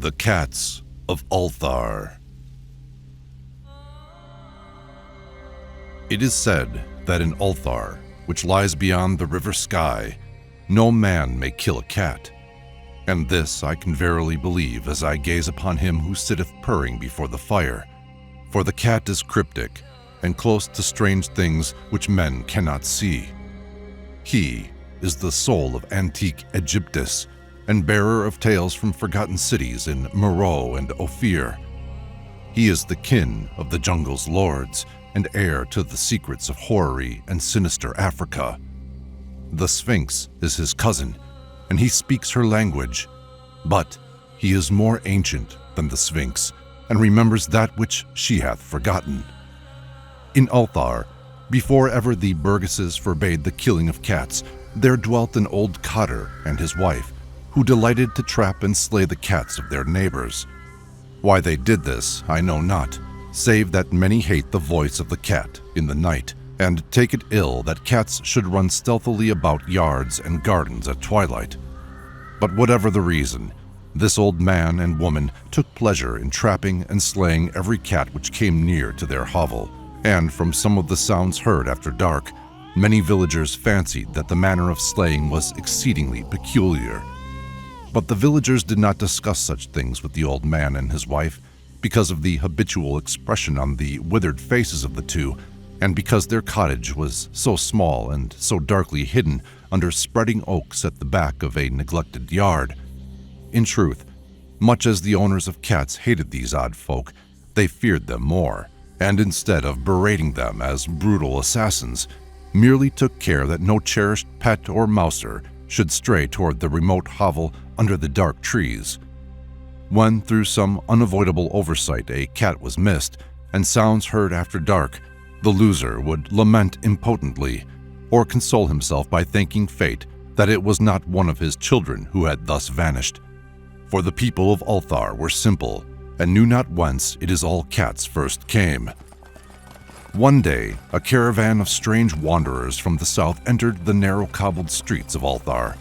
The Cats of Ulthar. It is said that in Althar, which lies beyond the river Sky, no man may kill a cat. And this I can verily believe as I gaze upon him who sitteth purring before the fire. For the cat is cryptic, and close to strange things which men cannot see. He is the soul of antique Egyptus, and bearer of tales from forgotten cities in Meroe and Ophir. He is the kin of the jungle's lords, and heir to the secrets of hoary and sinister Africa. The Sphinx is his cousin, and he speaks her language, but he is more ancient than the Sphinx, and remembers that which she hath forgotten. In Althar, before ever the burgesses forbade the killing of cats, there dwelt an old cotter and his wife, who delighted to trap and slay the cats of their neighbors. Why they did this I know not, save that many hate the voice of the cat in the night, and take it ill that cats should run stealthily about yards and gardens at twilight. But whatever the reason, this old man and woman took pleasure in trapping and slaying every cat which came near to their hovel, and from some of the sounds heard after dark, many villagers fancied that the manner of slaying was exceedingly peculiar. But the villagers did not discuss such things with the old man and his wife, because of the habitual expression on the withered faces of the two, and because their cottage was so small and so darkly hidden under spreading oaks at the back of a neglected yard. In truth, much as the owners of cats hated these odd folk, they feared them more, and instead of berating them as brutal assassins, merely took care that no cherished pet or mouser should stray toward the remote hovel under the dark trees. When, through some unavoidable oversight, a cat was missed, and sounds heard after dark, the loser would lament impotently, or console himself by thanking fate that it was not one of his children who had thus vanished. For the people of Althar were simple, and knew not whence it is all cats first came. One day, a caravan of strange wanderers from the south entered the narrow cobbled streets of Althar.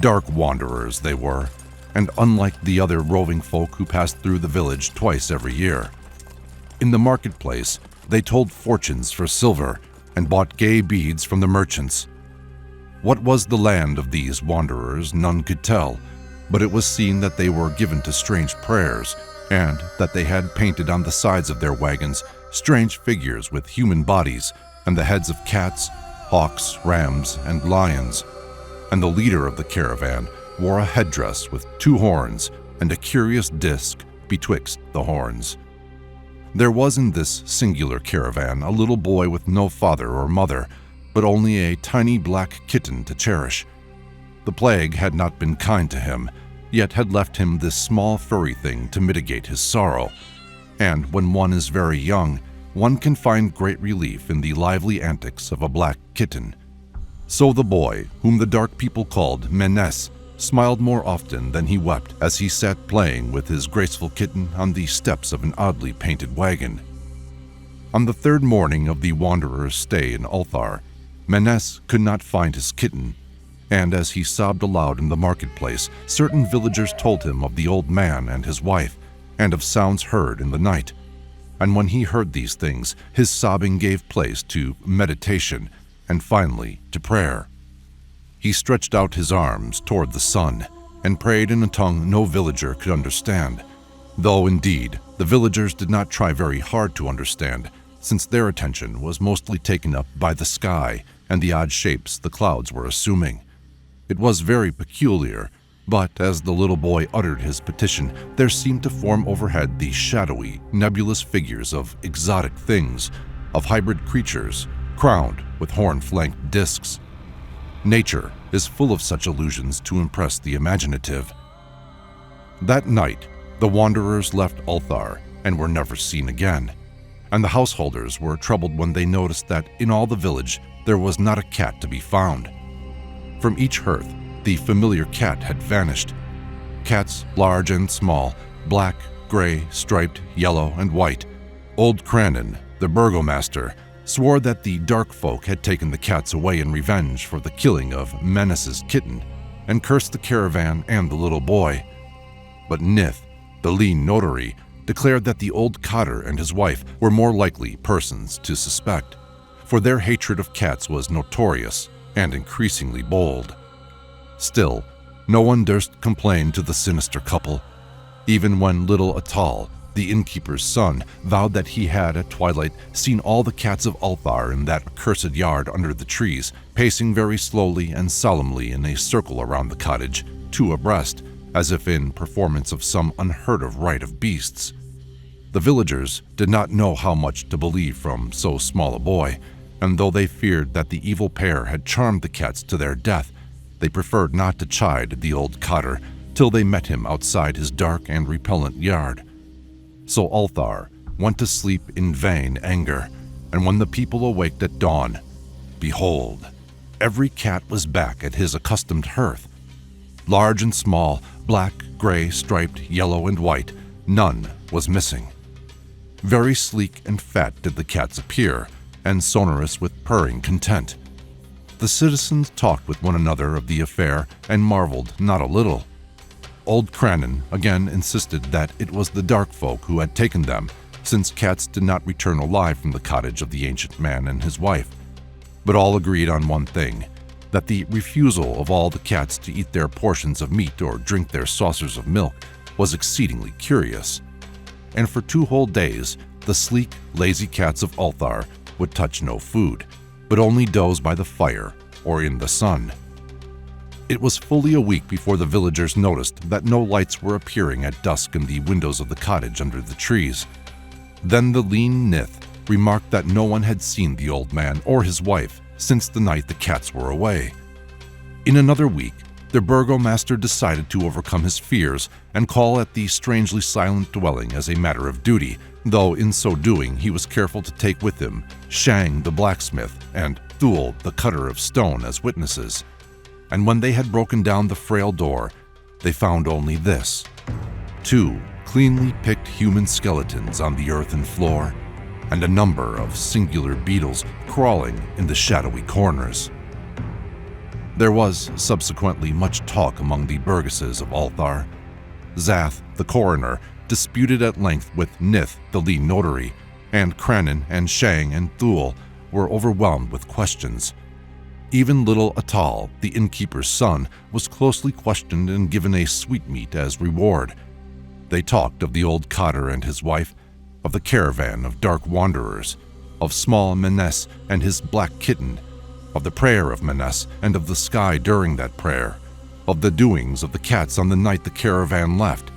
Dark wanderers they were, and unlike the other roving folk who passed through the village twice every year. In the marketplace, they told fortunes for silver and bought gay beads from the merchants. What was the land of these wanderers none could tell, but it was seen that they were given to strange prayers, and that they had painted on the sides of their wagons strange figures with human bodies and the heads of cats, hawks, rams, and lions. And the leader of the caravan wore a headdress with 2 horns and a curious disc betwixt the horns. There was in this singular caravan a little boy with no father or mother, but only a tiny black kitten to cherish. The plague had not been kind to him, yet had left him this small furry thing to mitigate his sorrow. And when one is very young, one can find great relief in the lively antics of a black kitten. So the boy, whom the dark people called Menes, smiled more often than he wept as he sat playing with his graceful kitten on the steps of an oddly painted wagon. On the 3rd morning of the wanderer's stay in Althar, Menes could not find his kitten, and as he sobbed aloud in the marketplace, certain villagers told him of the old man and his wife, and of sounds heard in the night. And when he heard these things, his sobbing gave place to meditation, and finally to prayer. He stretched out his arms toward the sun, and prayed in a tongue no villager could understand, though indeed the villagers did not try very hard to understand, since their attention was mostly taken up by the sky and the odd shapes the clouds were assuming. It was very peculiar, but as the little boy uttered his petition, there seemed to form overhead these shadowy, nebulous figures of exotic things, of hybrid creatures, crowned with horn-flanked discs. Nature is full of such illusions to impress the imaginative. That night, the wanderers left Althar and were never seen again, and the householders were troubled when they noticed that in all the village there was not a cat to be found. From each hearth, the familiar cat had vanished. Cats, large and small, black, gray, striped, yellow, and white. Old Cranon, the burgomaster, swore that the dark folk had taken the cats away in revenge for the killing of Menes's kitten, and cursed the caravan and the little boy. But Nith, The lean notary declared that the old cotter and his wife were more likely persons to suspect, for their hatred of cats was notorious and increasingly bold. Still, no one durst complain to the sinister couple, even when little Atal, the innkeeper's son, vowed that he had at twilight seen all the cats of Althar in that accursed yard under the trees, pacing very slowly and solemnly in a circle around the cottage, two abreast, as if in performance of some unheard-of rite of beasts. The villagers did not know how much to believe from so small a boy, and though they feared that the evil pair had charmed the cats to their death, they preferred not to chide the old cotter till they met him outside his dark and repellent yard. So Althar went to sleep in vain anger, and when the people awaked at dawn, behold, every cat was back at his accustomed hearth. Large and small, black, gray, striped, yellow, and white, none was missing. Very sleek and fat did the cats appear, and sonorous with purring content. The citizens talked with one another of the affair and marveled not a little. Old Cranon again insisted that it was the dark folk who had taken them, since cats did not return alive from the cottage of the ancient man and his wife. But all agreed on one thing, that the refusal of all the cats to eat their portions of meat or drink their saucers of milk was exceedingly curious. And for 2 whole days, the sleek, lazy cats of Althar would touch no food, but only doze by the fire or in the sun. It was fully a week before the villagers noticed that no lights were appearing at dusk in the windows of the cottage under the trees. Then the lean Nith remarked that no one had seen the old man or his wife since the night the cats were away. In another week, the burgomaster decided to overcome his fears and call at the strangely silent dwelling as a matter of duty, though in so doing he was careful to take with him Shang the blacksmith and Thul the cutter of stone as witnesses. And when they had broken down the frail door, they found only this: 2 cleanly picked human skeletons on the earthen floor, and a number of singular beetles crawling in the shadowy corners. There was subsequently much talk among the burgesses of Althar. Zath, the coroner, disputed at length with Nith, the lean notary, and Cranon and Shang and Thul were overwhelmed with questions. Even little Atal, the innkeeper's son, was closely questioned and given a sweetmeat as reward. They talked of the old cotter and his wife, of the caravan of dark wanderers, of small Menes and his black kitten, of the prayer of Menes and of the sky during that prayer, of the doings of the cats on the night the caravan left,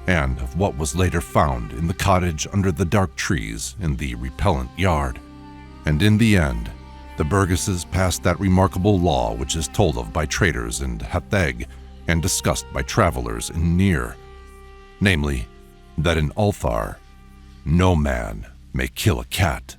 and of what was later found in the cottage under the dark trees in the repellent yard. And in the end, the burgesses passed that remarkable law which is told of by traders in Hatheg and discussed by travelers in Nir, namely, that in Althar, no man may kill a cat.